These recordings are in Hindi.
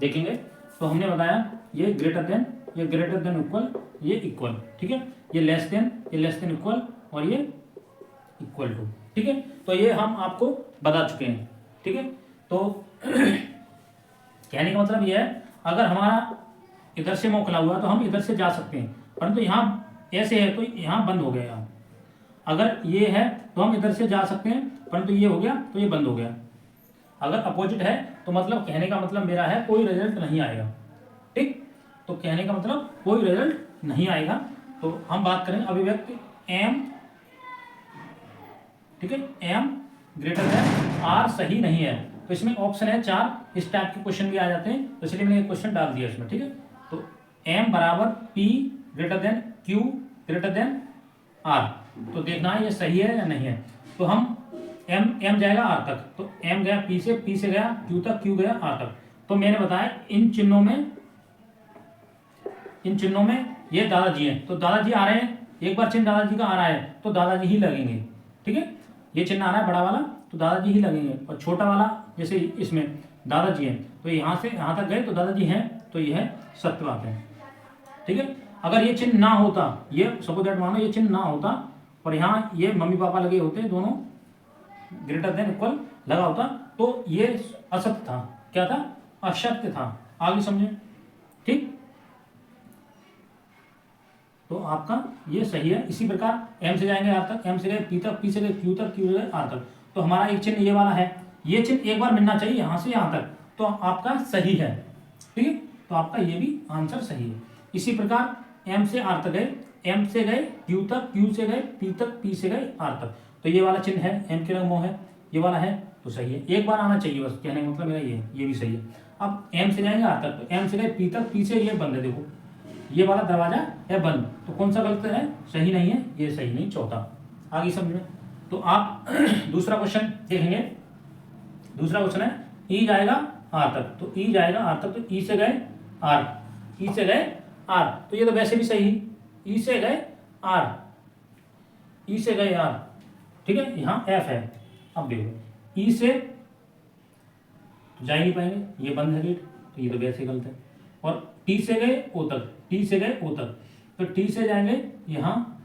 देखेंगे तो हमने बताया ये ग्रेटर देन इक्वल, ये इक्वल, ठीक है, ये लेस देन इक्वल और ये इक्वल टू, ठीक है। तो ये हम आपको बता चुके हैं, ठीक है। तो कहने का मतलब ये है, अगर हमारा इधर से मुंह खुला हुआ है तो हम इधर से जा सकते हैं, परंतु यहाँ ऐसे है तो यहाँ बंद हो गया। यहाँ अगर ये है तो हम इधर से जा सकते हैं, परंतु ये हो गया तो ये बंद हो गया। अगर अपोजिट है तो मतलब कहने का मतलब मेरा है कोई रिजल्ट नहीं आएगा, ठीक। तो कहने का मतलब कोई रिजल्ट नहीं आएगा। तो हम बात करें अभिव्यक्ति एम, ठीक है, एम ग्रेटर देन आर सही नहीं है। तो इसमें ऑप्शन है 4, इस टाइप के क्वेश्चन भी आ जाते हैं, तो इसलिए मैंने एक क्वेश्चन डाल दिया इसमें, ठीक है। तो एम बराबर P greater than Q greater than R, तो देखना है ये सही है या नहीं है। तो हम एम जाएगा आर तक, तो एम गया पी से गया क्यू तक, क्यू गया आर तक। तो मैंने बताया इन चिन्हों में ये दादाजी हैं, तो दादाजी आ रहे हैं, एक बार चिन्ह दादाजी का आ रहा है तो दादाजी ही लगेंगे, ठीक है। ये चिन्ह आ रहा है बड़ा वाला तो दादाजी ही लगेंगे, और छोटा वाला जैसे इसमें दादाजी हैं तो यहाँ से यहाँ तक गए तो दादाजी हैं, तो यह सत्य बात है, ठीक है। अगर ये चिन्ह ना होता, ये सपोज दैट मानो ये चिन्ह ना होता और यहाँ ये मम्मी पापा लगे होते दोनों ग्रेटर देन इक्वल लगा होता, तो ये असत्य था, क्या था, असत्य था। आगे समझे, ठीक। तो आपका ये सही है। इसी प्रकार एम से जाएंगे आर तक, एम से गए पी तक, पी से गए क्यू तक, क्यू से गए आर तक। तो हमारा एक चिन्ह ये वाला है, ये चिन्ह एक बार मिलना चाहिए यहाँ से यहाँ तक, तो आपका सही है, ठीक है। तो आपका ये भी आंसर सही है। इसी प्रकार एम से आर तक गए, एम से गए क्यू तक, क्यू से गए पी तक, पी से गए आर तक, तो ये वाला चिन्ह है, एम के रंग मोह है, ये वाला है, तो सही है। एक बार आना चाहिए बस, कहने का मतलब मेरा ये भी सही है। अब एम से जाएंगे आर तक, तो एम से गए पी तक, पी से ये बंद है, देखो ये वाला दरवाजा है बंद, तो कौन सा गलत है, सही नहीं है, ये सही नहीं, चौथा। आगे समझे। तो आप दूसरा क्वेश्चन देखेंगे। दूसरा क्वेश्चन है ई जाएगा आर तक, तो ई जाएगा आर तक, तो ई से गए आर, ई से गए आर, तो ये तो वैसे भी सही, ई से गए आर, ई से गए आर, ठीक है। यहाँ एफ है, अब देखो ई से तो जा ही नहीं पाएंगे, ये बंद है गेट, तो ये तो वैसे गलत है। और टी से गए ओ तक, टी से गए ओ तक, तो टी से जाएंगे यहाँ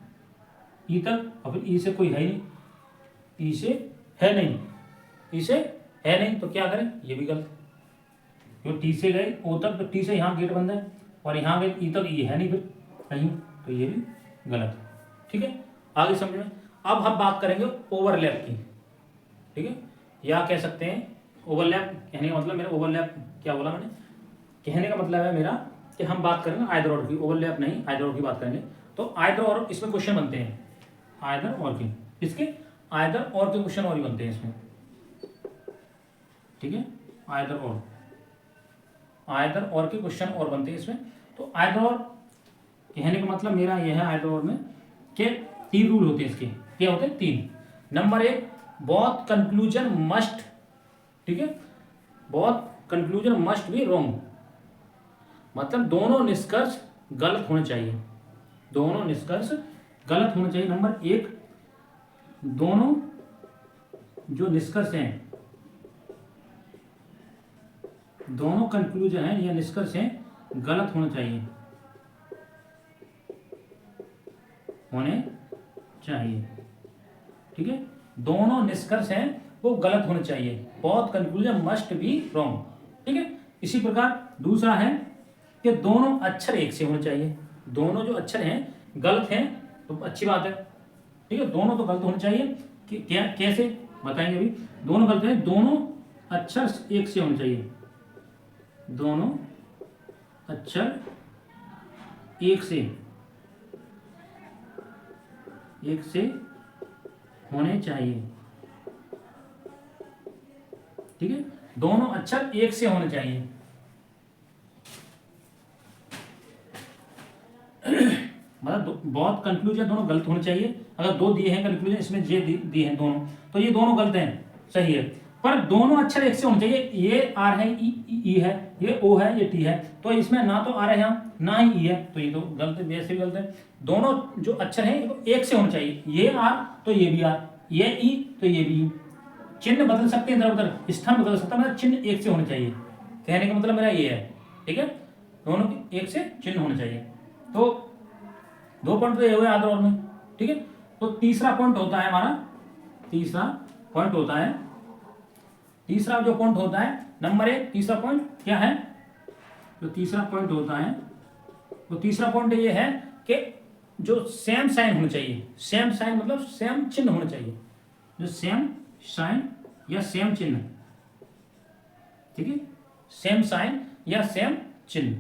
ई तक, और फिर ई से कोई है ही नहीं, ई से है नहीं, ई से है नहीं, तो क्या करें, ये भी गलत। क्यों, टी से गए ओ तक, तो टी से यहाँ गेट बंद है, और यहाँ गए ई तक, ये है नहीं फिर कहीं, तो ये भी गलत, ठीक है। आगे समझ में। अब हम बात करेंगे ओवरलैप की, ठीक है, या कह सकते हैं ओवरलैप। कहने का मतलब मेरा ओवरलैप क्या बोला मैंने, कहने का मतलब है मेरा कि हम बात करेंगे आइदर और की, ओवरलैप नहीं, आइदर और की बात करेंगे। तो आइदर और इसमें क्वेश्चन बनते हैं, आइदर और की, इसके आइदर और के क्वेश्चन और ही बनते हैं इसमें, ठीक है। आइदर और के क्वेश्चन और बनते हैं इसमें। तो आइदर और कहने का मतलब मेरा यह है, आइदर और में के 3 रूल होते हैं इसके, क्या होते हैं 3। नंबर 1, बोथ कंक्लूजन मस्ट, ठीक है, both conclusion must be wrong, मतलब दोनों निष्कर्ष गलत होने चाहिए, दोनों निष्कर्ष गलत होने चाहिए। नंबर 1, दोनों जो निष्कर्ष हैं, दोनों कंक्लूजन है या निष्कर्ष हैं गलत होने चाहिए, ठीक है। दोनों निष्कर्ष हैं वो गलत होने चाहिए, both conclusion must be wrong, ठीक है। इसी प्रकार दूसरा है कि दोनों अक्षर एक से होने चाहिए, दोनों जो अक्षर हैं गलत हैं तो अच्छी बात है, ठीक है, दोनों तो गलत होने चाहिए। कि क्या कैसे बताएंगे अभी। दोनों गलत हैं, दोनों अक्षर एक से होने चाहिए, दोनों अक्षर एक से होने चाहिए, ठीक है, दोनों अक्षर एक से होने चाहिए। मतलब बहुत कंक्लूजन दोनों गलत होने चाहिए। अगर 2 दिए हैं कंक्लूजन, इसमें जे दिए हैं दोनों, तो ये दोनों गलत हैं, सही है, पर दोनों अक्षर एक से होने चाहिए। ये आर है, ई है, ये ओ है, ये टी है, तो इसमें ना तो आर है यहाँ, ना ही ई है, तो ये तो गलत है, वैसे भी गलत है। दोनों जो अक्षर हैं एक से होने चाहिए, ये आर तो ये भी आर, ये ई तो ये भी ई। चिन्ह बदल सकते हैं इधर उधर, स्थान बदल सकता है, मतलब चिन्ह एक से होने चाहिए, कहने का मतलब मेरा ये है, ठीक है, दोनों के एक से चिन्ह होने चाहिए। तो 2 पॉइंट तो ये हुए आदर और में, ठीक है। तो तीसरा पॉइंट होता है हमारा, तीसरा पॉइंट होता है, तीसरा जो पॉइंट होता है नंबर 1, तीसरा पॉइंट क्या है, जो तीसरा पॉइंट होता है, तो तीसरा पॉइंट ये है कि जो सेम साइन होना चाहिए, सेम साइन मतलब सेम चिन्ह होना चाहिए, जो सेम साइन या सेम चिन्ह, ठीक है, सेम साइन या सेम चिन्ह,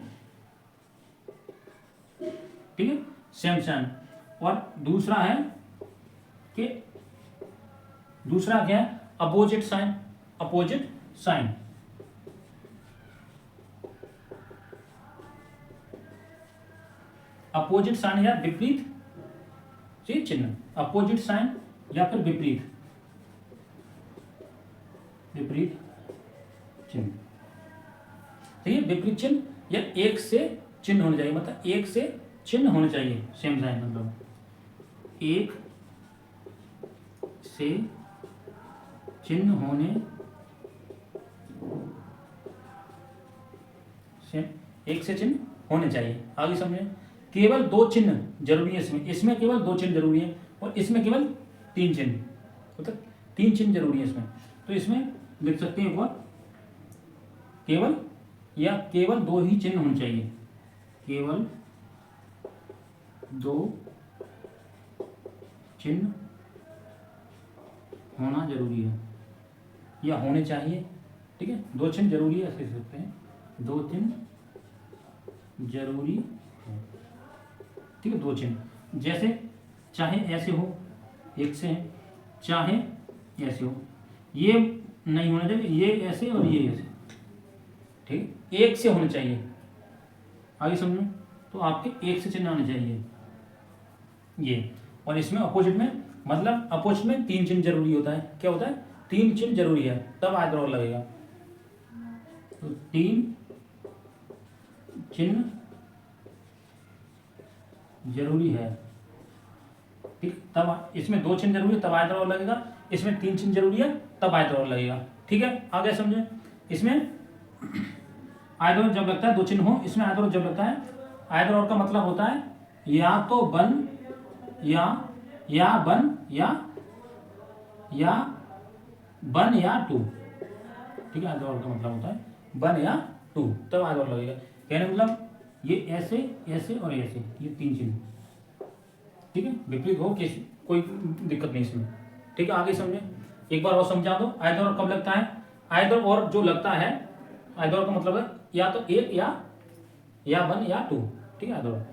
ठीक है, सेम साइन। और दूसरा है कि दूसरा क्या है, opposite sign, opposite sign, opposite sign या विपरीत चिन्ह, अपोजिट साइन या फिर विपरीत, विपरीत चिन्ह, ठीक है, विपरीत चिन्ह या एक से चिन्ह होने चाहिए, मतलब एक से चिन्ह होने चाहिए, सेम साइन मतलब एक से चिन्ह होने, एक से चिन्ह होने चाहिए। आगे समझे, केवल 2 चिन्ह जरूरी है इसमें, इसमें केवल 2 चिन्ह जरूरी है और इसमें केवल 3 चिन्ह, मतलब 3 चिन्ह जरूरी है इसमें। तो इसमें लिख सकते हैं एक बार, केवल या केवल 2 ही चिन्ह होने चाहिए, केवल 2 चिन्ह होना जरूरी है या होने चाहिए, ठीक है, 2 चिन्ह जरूरी है, ऐसे सकते हैं 2 चिन्ह जरूरी है, ठीक है, 2 चिन्ह, जैसे चाहे ऐसे हो, एक से है, चाहे ऐसे हो, ये नहीं होना चाहिए, ये ऐसे और ये ऐसे, ठीक, एक से होने चाहिए। आगे समझो, तो आपके एक से चिन्ह आने चाहिए ये। और इसमें अपोजिट में, मतलब अपोजिट में 3 चिन्ह जरूरी होता है, क्या होता है, 3 चिन्ह जरूरी है, तब आयत और लगेगा। तो 3 चिन्ह जरूरी है, ठीक, तब इसमें 2 चिन्ह जरूरी है तब आयत और लगेगा, इसमें 3 चिन्ह जरूरी है तब आयत और लगेगा, ठीक है। आगे समझे, इसमें आयत और जब लगता है 2 चिन्ह हो, इसमें आयत और जब लगता है, आयत और का मतलब होता है या तो बन या बन या बन या टू, ठीक है, आयत और का मतलब होता है बन या टू, तब आयत और लगेगा। कहने मतलब ये ऐसे ऐसे और ऐसे, ये 3 चिन्ह, ठीक है, विपरीत हो किस कोई दिक्कत नहीं इसमें, ठीक है। आगे समझे, एक बार और समझा दो, आयत और कब लगता है, आयत और जो लगता है, आयत और का मतलब है या तो एक या वन या टू, ठीक है, आयत और,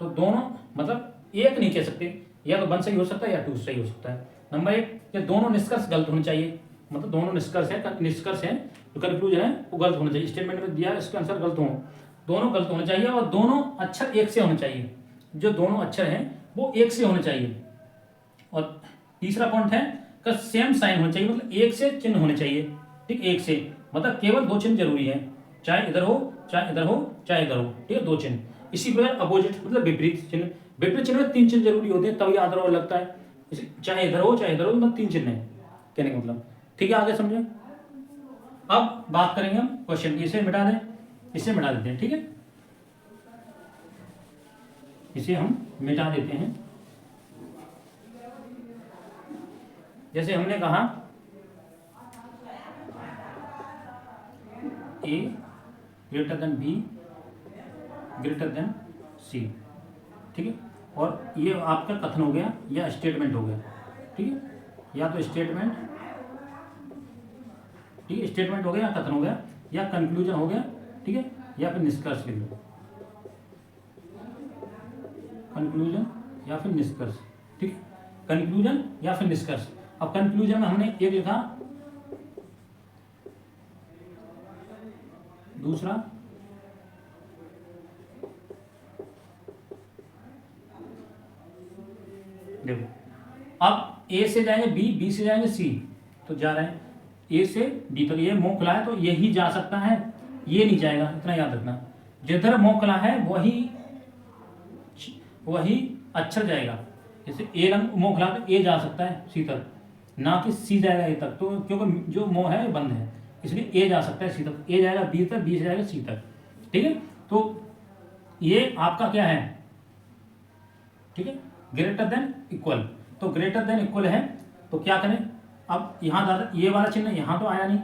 तो दोनों मतलब एक नहीं कह सकते, या तो वन सही हो सकता है या टू सही हो सकता है। नंबर 1, ये दोनों निष्कर्ष गलत होने चाहिए, मतलब दोनों निष्कर्ष है जो कंक्लूजन है वो गलत होना चाहिए, स्टेटमेंट में दिया इसका आंसर गलत हो, दोनों गलत होने चाहिए और दोनों अक्षर एक से होने चाहिए, जो दोनों अक्षर हैं वो एक से होने चाहिए। और तीसरा पॉइंट है का सेम साइन होना चाहिए, मतलब एक से चिन्ह होने चाहिए, ठीक, एक से मतलब केवल 2 चिन्ह जरूरी है, चाहे इधर हो चाहे इधर हो चाहे इधर हो, ठीक है, 2 चिन्ह। इसी प्रकार अपोजिट मतलब विपरीत चिन्ह, विपरीत चिन्ह में 3 चिन्ह जरूरी होते हैं तभी आदर और लगता है, चाहे इधर हो चाहे इधर हो, मतलब 3 चिन्ह है कहने का मतलब, ठीक है। आगे समझे, अब बात करेंगे हम क्वेश्चन, इसे मिटा दें, इसे मिटा देते हैं, ठीक है, इसे हम मिटा देते हैं। जैसे हमने कहा A greater than B greater than C, ठीक है, और ये आपका कथन हो गया या स्टेटमेंट हो गया, ठीक है, या तो स्टेटमेंट, ठीक है, स्टेटमेंट हो गया या कथन हो गया या कंक्लूजन हो गया, ठीक है, या फिर निष्कर्ष लिख लो, कंक्लूजन या फिर निष्कर्ष, ठीक है, कंक्लूजन या फिर निष्कर्ष। अब कंक्लूजन में हमने एक लिखा, दूसरा देखो, अब ए से जाएंगे बी से जाएंगे सी, तो जा रहे हैं ए से डी, तो ये मुंह खुला है तो यही जा सकता है, ये नहीं जाएगा, इतना याद रखना, जिधर मुंह खुला है वही अक्षर जाएगा, जैसे ए रंग मुंह खुला तो ए जा सकता है सी तक, ना कि सी जाएगा ए तक, तो क्योंकि जो मुंह है बंद है, इसलिए ए जा सकता है सी तक, ए जाएगा बी तक, बी से जाएगा सी तक। ठीक है, तो ये आपका क्या है, ठीक है, ग्रेटर देन इक्वल। तो ग्रेटर देन इक्वल है तो क्या करें, अब यहाँ ज़्यादा ये वाला चिन्ह यहाँ तो आया नहीं,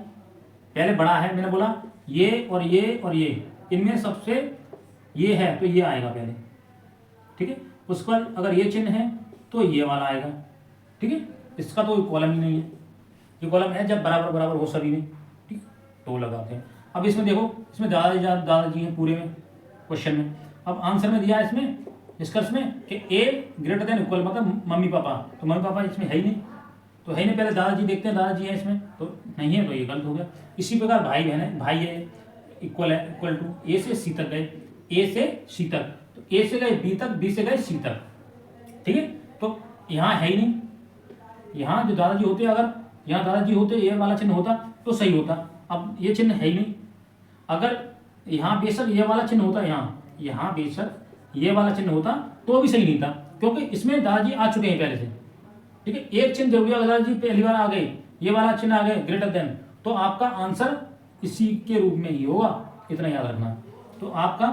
पहले बड़ा है, मैंने बोला ये और ये और ये, इनमें सबसे ये है तो ये आएगा पहले। ठीक है, उस पर अगर ये चिन्ह है तो ये वाला आएगा। ठीक है, इसका तो कॉलम ही नहीं है, ये कॉलम है जब बराबर बराबर हो सभी में। ठीक, तो लगाते हैं। अब इसमें देखो, इसमें दादाजी हैं पूरे में क्वेश्चन में। अब आंसर में दिया है इसमें निष्कर्ष में कि ए ग्रेटर देन इक्वल मतलब मम्मी पापा, तो मम्मी पापा इसमें है ही नहीं, तो है नहीं, पहले दादाजी देखते हैं, दादाजी है इसमें तो नहीं है, तो ये गलत हो गया। इसी प्रकार भाई बहन है, भाई है इक्वल है, इक्वल टू ए से सी तक गए, ए से सी तक, तो ए से गए बी तक, बी से गए सी तक। ठीक है, तो यहाँ है ही नहीं, यहाँ जो दादाजी होते अगर यहाँ दादाजी होते ये वाला चिन्ह होता तो सही होता, अब ये चिन्ह है ही नहीं। अगर यहाँ बेशक ये वाला चिन्ह होता, यहाँ बेशक ये वाला चिन्ह होता तो भी सही नहीं था, क्योंकि इसमें दादाजी आ चुके हैं पहले से। ठीक है, एक चिन्ह जरूरी, अगर दादाजी पहली बार आ गए, ये वाला चिन्ह आ गए ग्रेटर देन, तो आपका आंसर इसी के रूप में ही होगा, इतना याद रखना। तो आपका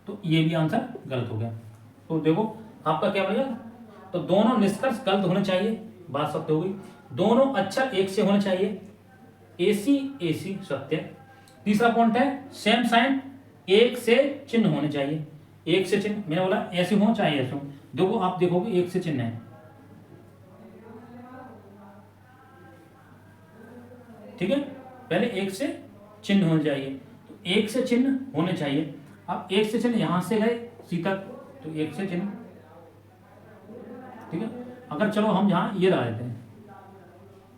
तो ये भी आंसर गलत हो गया। तो देखो आपका क्या बनेगा, तो दोनों निष्कर्ष गलत होने चाहिए, बात सत्य हो गई। दोनों अक्षर एक से होने चाहिए, एसी एसी सत्य। तीसरा पॉइंट है सेम साइन, एक से चिन्ह होने चाहिए, एक से चिन्ह, मैंने बोला ऐसे हो चाहे ऐसे हो। देखो आप देखोगे एक से चिन्ह है, ठीक है, पहले एक से चिन्ह होने चाहिए, तो एक से चिन्ह होने चाहिए। अब एक से चिन्ह यहां से गए सी तक, तो एक से चिन्ह, ठीक है। अगर चलो हम यहाँ ये लगा देते हैं,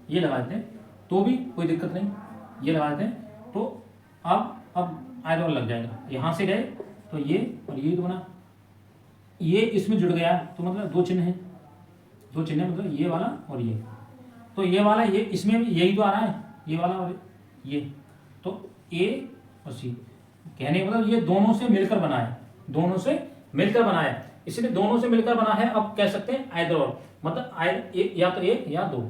ये लगा देते हैं तो भी कोई दिक्कत नहीं, ये लगा देते हैं तो अब आयत लग जाएगा। यहाँ से गए तो ये और ये तो बना, ये इसमें जुड़ गया तो मतलब दो चिन्ह है, दो चिन्ह मतलब ये वाला और ये, तो ये वाला ये इसमें भी यही तो आ रहा है, ये वाला और ये, तो ए और सी, कहने का मतलब ये दोनों से मिलकर बना है, दोनों से मिलकर बना है, इसलिए दोनों से मिलकर बना है। अब कह सकते हैं आइदर और, मतलब या तो एक या दो।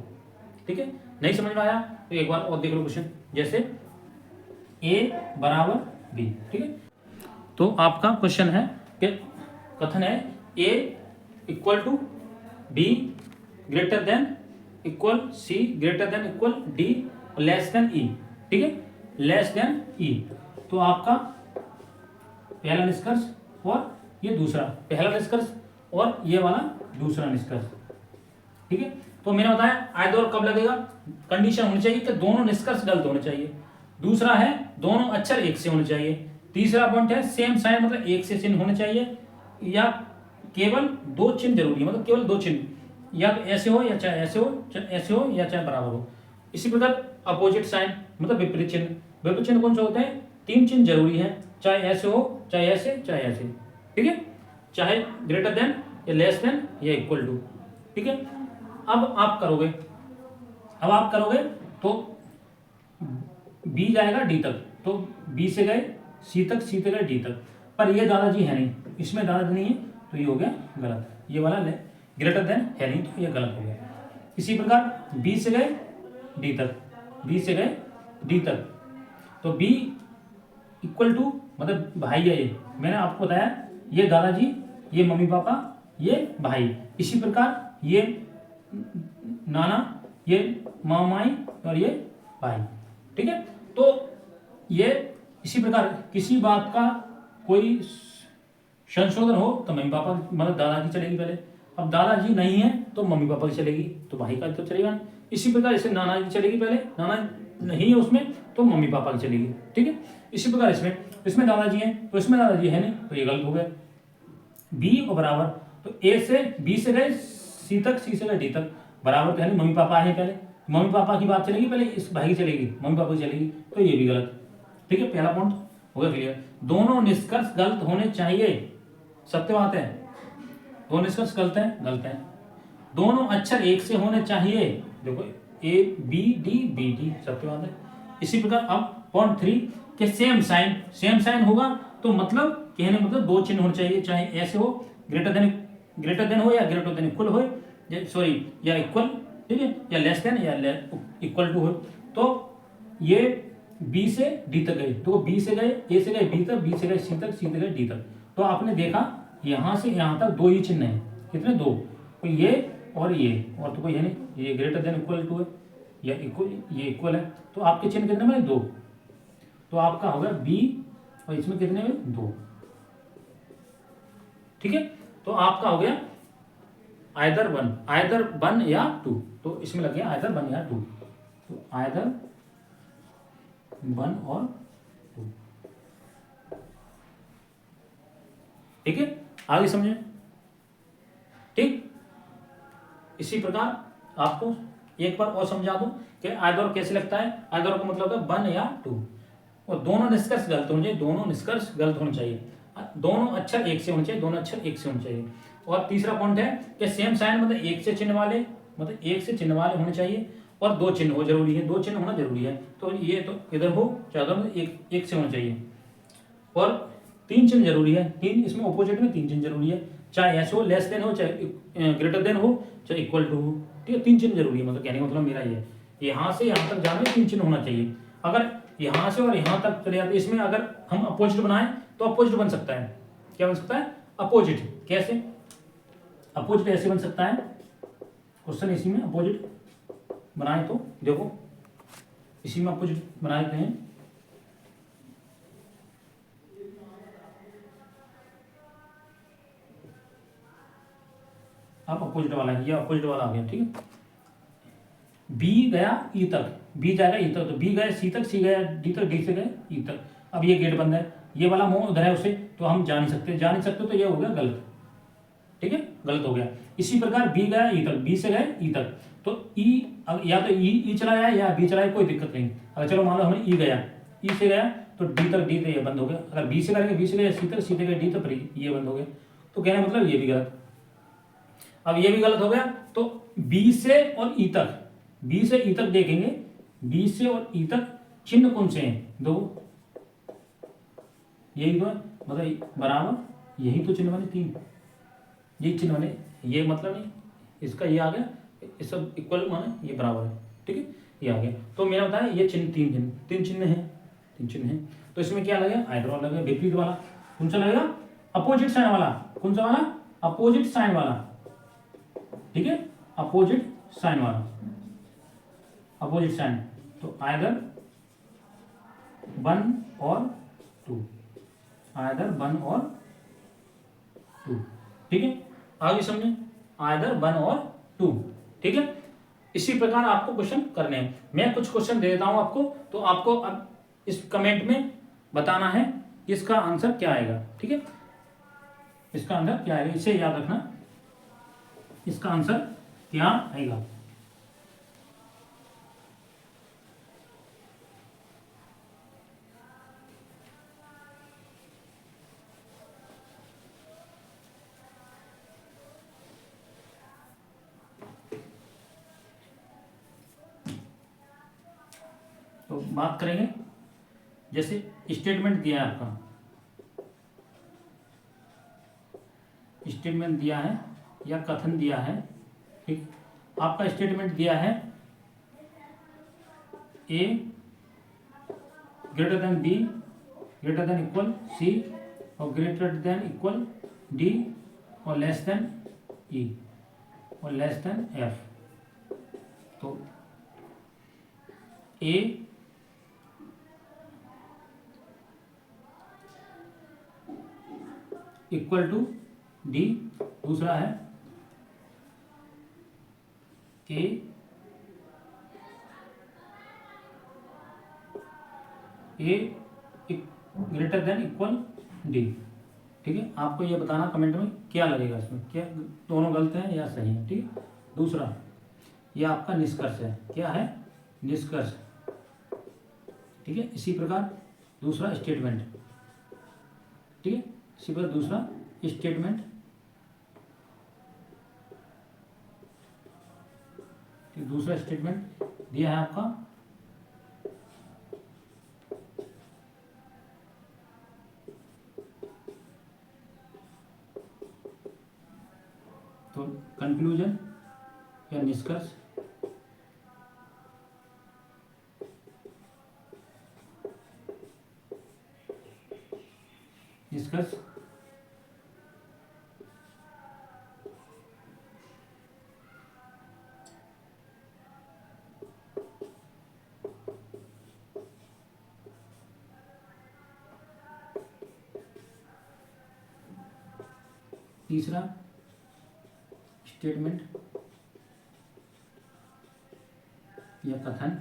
ठीक है, नहीं समझ में आया तो एक बार और देख लो क्वेश्चन, जैसे ए बराबर बी। ठीक है, तो आपका क्वेश्चन है कि कथन है A equal to B greater than equal C greater than equal D less than E. ठीक है, लेस देन ई। तो आपका पहला निष्कर्ष और ये दूसरा, पहला निष्कर्ष और ये वाला दूसरा निष्कर्ष। ठीक है, तो मैंने बताया आयत और कब लगेगा, कंडीशन होनी चाहिए कि दोनों निष्कर्ष गलत होने चाहिए। दूसरा है दोनों अक्षर एक से होने चाहिए। तीसरा पॉइंट है सेम साइन, मतलब एक से चिन्ह होने चाहिए, या केवल दो चिन्ह जरूरी है, मतलब केवल दो चिन्ह, या तो ऐसे हो या चाहे ऐसे हो, ऐसे हो या चाहे बराबर हो। इसी प्रकार अपोजिट साइन मतलब विपरीत चिन्ह, विपरीत चिन्ह कौन से होते हैं, तीन चिन्ह जरूरी है, चाहे ऐसे हो चाहे ऐसे चाहे ऐसे। ठीक है, चाहे ग्रेटर देन या लेस देन या इक्वल टू। ठीक है, अब आप करोगे तो बी जाएगा डी तक, तो बी से गए सी तक, सी से गए डी तक, पर ये दादाजी है नहीं, इसमें दादाजी नहीं है तो ये हो गया गलत, ये वाला ग्रेटर देन है नहीं तो ये गलत हो गया। इसी प्रकार बी से गए डी तक, बी से गए डी तक, तो बी इक्वल टू मतलब भाई है, ये मैंने आपको बताया, ये दादाजी, ये मम्मी पापा, ये भाई। इसी प्रकार ये नाना, ये मामाई और ये भाई। ठीक है, तो ये इसी प्रकार किसी बात का कोई संशोधन हो तो मम्मी पापा मतलब दादाजी चलेगी पहले, अब दादाजी नहीं है तो मम्मी पापा की चलेगी, तो भाई का तो चलेगा नहीं। इसी प्रकार इसे नाना की चलेगी पहले, नाना नहीं है उसमें तो मम्मी पापा की चलेगी। ठीक है, इसी प्रकार इसमें दादाजी है तो इसमें दादाजी है नहीं तो ये गलत हो गया। बी और बराबर, तो ए से बी से गए सी तक, सी से गए डी तक, बराबर पहले मम्मी पापा है, पहले मम्मी पापा की बात चलेगी पहले, इस भाई की चलेगी, मम्मी पापा की चलेगी, तो ये भी गलत। ठीक है, पहला पॉइंट हो गया क्लियर। दोनों निष्कर्ष गलत होने चाहिए, सत्य बात है, दोनों निष्कर्ष गलत है। दोनों अक्षर एक से होने चाहिए, देखो A B D B D, सत्य बात है। इसी प्रकार अब पॉइंट 3 के सेम साइन होगा तो मतलब कहने मतलब दो चिन्ह होने चाहिए, चाहे ऐसे हो ग्रेटर देन हो या ग्रेटर देन इक्वल हो, सॉरी या इक्वल। ठीक है, या लेस देन या इक्वल टू हो। तो ये बी से डी तक गए, तो बी से गए, ए से गए बी तक, बी से गए सी तक, सी से गए डी तक। तो आपने देखा यहाँ से यहाँ तक दो ही चिन्ह हैं, कितने, दो, तो ये और तो कोई है नहीं, ये ग्रेटर देन इक्वल टू है या इक्वल, ये इक्वल है, तो आपके चिन्ह कितने में, दो, तो आपका होगा बी और इसमें कितने में, दो। ठीक है, तो आपका हो गया आइदर वन या टू, तो इसमें लग गया आइदर वन या टू, तो आइदर वन और टू। ठीक है, आगे समझे। ठीक, इसी प्रकार आपको एक बार और समझा दूं कि आइदर कैसे लगता है। आइदर का मतलब है वन या टू, और दोनों निष्कर्ष गलत होने चाहिए, दोनों निष्कर्ष गलत होने चाहिए, दोनों अक्षर एक से होने चाहिए, दोनों अक्षर एक से होने चाहिए। और तीसरा पॉइंट है कि सेम साइन मतलब एक से चिन्ह वाले, मतलब एक से चिन्ह वाले होने चाहिए, और दो चिन्ह हो जरूरी है, दो चिन्ह होना जरूरी है। तो ये तो इधर हो चाहे उधर, एक से होना चाहिए। और तीन चिन्ह जरूरी है, तीन, इसमें ऑपोजिट में तीन चिन्ह जरूरी है, चाहे ऐसे हो, लेस देन हो, चाहे ग्रेटर देन हो, चाहे इक्वल टू हो। ठीक है, तीन चिन्ह जरूरी है, मतलब कहने का मतलब मेरा ये है, यहाँ से यहाँ तक जाने में तीन चिन्ह होना चाहिए। अगर यहाँ से और यहाँ तक चले जाते, इसमें अगर हम अपोजिट बनाए तो अपोजिट बन सकता है। क्या बन सकता है, अपोजिट। कैसे अपोजिट, ऐसे बन सकता है, क्वेश्चन इसी में अपोजिट बनाए तो देखो, इसी में अपोजिट बनाते हैं। अब अपोजिट वाला है, ये अपोजिट वाला आ गया। ठीक है, बी गया ई तक, बी जाएगा ई तक, तो बी गया सी तक, सी गया डी तक, डी से गए ई तक। अब ये गेट बंद है, ये वाला मुंह उधर है उसे, तो हम जा नहीं सकते, तो ये हो गया गलत। ठीक है, गलत हो गया। इसी प्रकार बी गया ई तक, बी से गए ई तक, तो ई, या तो ई चला जाए या बी चला जाए, कोई दिक्कत नहीं। अगर चलो मान लो हमने ई गया, ई से गया तो डी तक, डी तक ये बंद हो गया। अगर बी से करेंगे, बी से गए सी तक, सी से गए डी तक, ये बंद हो गया। तो कहने मतलब ये भी गलत। अब ये भी गलत हो गया, तो बी से और ई तक, बी से ई तक देखेंगे, बी से और ई तक चिन्ह कौन से हैं, दो, यही दो है, मतलब बराबर, यही तो चिन्ह बने, तीन ये चिन्ह बने, ये मतलब नहीं, इसका ये आ गया, ये सब इक्वल माने ये बराबर है। ठीक है, ये आ गया। तो मैंने बताया ये चिन्ह, तीन चिन्ह हैं। तो इसमें क्या लगेगा, आइदर लगेगा, विपरीत वाला कौन सा लगेगा, अपोजिट साइन वाला, कौन सा वाला, अपोजिट साइन वाला। ठीक है, अपोजिट साइन वाला, अपोजिट साइन, तो आइदर वन और टू, आइदर वन और टू। ठीक है, आगे समझे, आइदर वन और टू। ठीक है, इसी प्रकार आपको क्वेश्चन करने हैं। मैं कुछ क्वेश्चन दे देता हूं आपको, तो आपको अब इस कमेंट में बताना है इसका आंसर क्या आएगा। ठीक है, इसका आंसर क्या आएगा, इसे याद रखना, इसका आंसर क्या आएगा। तो बात करेंगे, जैसे स्टेटमेंट दिया है आपका, स्टेटमेंट दिया है या कथन दिया है। ठीक, आपका स्टेटमेंट दिया है A greater than B, greater than equal C, और ग्रेटर देन इक्वल डी, और लेस देन ई, और लेस देन एफ। तो ए इक्वल टू डी, दूसरा है A greater than equal D. ठीक है, आपको ये बताना कमेंट में क्या लगेगा, इसमें क्या दोनों गलत हैं या सही है। ठीक है, दूसरा ये आपका निष्कर्ष है, क्या है, निष्कर्ष। ठीक है, इसी प्रकार दूसरा स्टेटमेंट। ठीक है, इसी प्रकार दूसरा स्टेटमेंट। दूसरा स्टेटमेंट दिया है आपका तो कंक्लूजन या निष्कर्ष। डिस्कस तीसरा स्टेटमेंट या कथन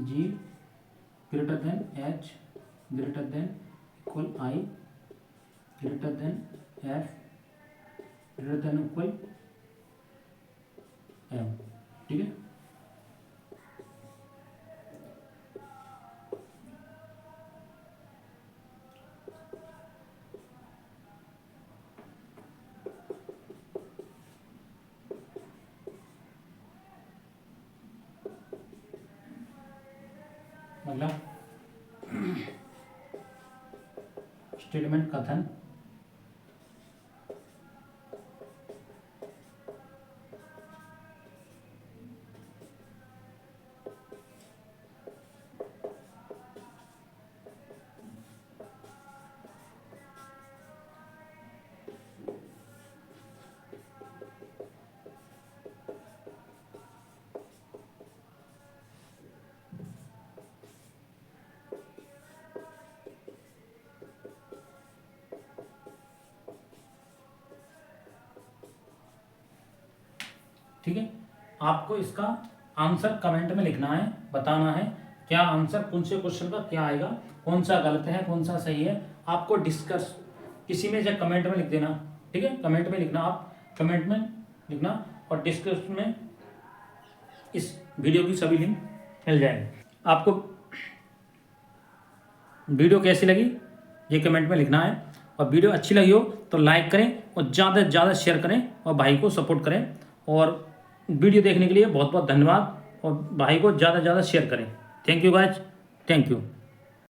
G greater than H greater than equal I greater than F greater than equal M। ठीक है, अगला स्टेटमेंट कथन ठीक है। आपको इसका आंसर कमेंट में लिखना है, बताना है क्या आंसर, कौन से क्वेश्चन का क्या आएगा, कौन सा गलत है कौन सा सही है, आपको डिस्कस किसी में जब कमेंट में लिख देना। ठीक है, कमेंट में लिखना, आप कमेंट में लिखना और डिस्क्रिप्शन में इस वीडियो की सभी लिंक मिल जाएंगे। आपको वीडियो कैसी लगी ये कमेंट में लिखना है, और वीडियो अच्छी लगी हो तो लाइक करें और ज़्यादा से ज़्यादा शेयर करें और भाई को सपोर्ट करें। और वीडियो देखने के लिए बहुत बहुत धन्यवाद, और भाई को ज़्यादा से ज़्यादा शेयर करें। Thank you guys, thank you.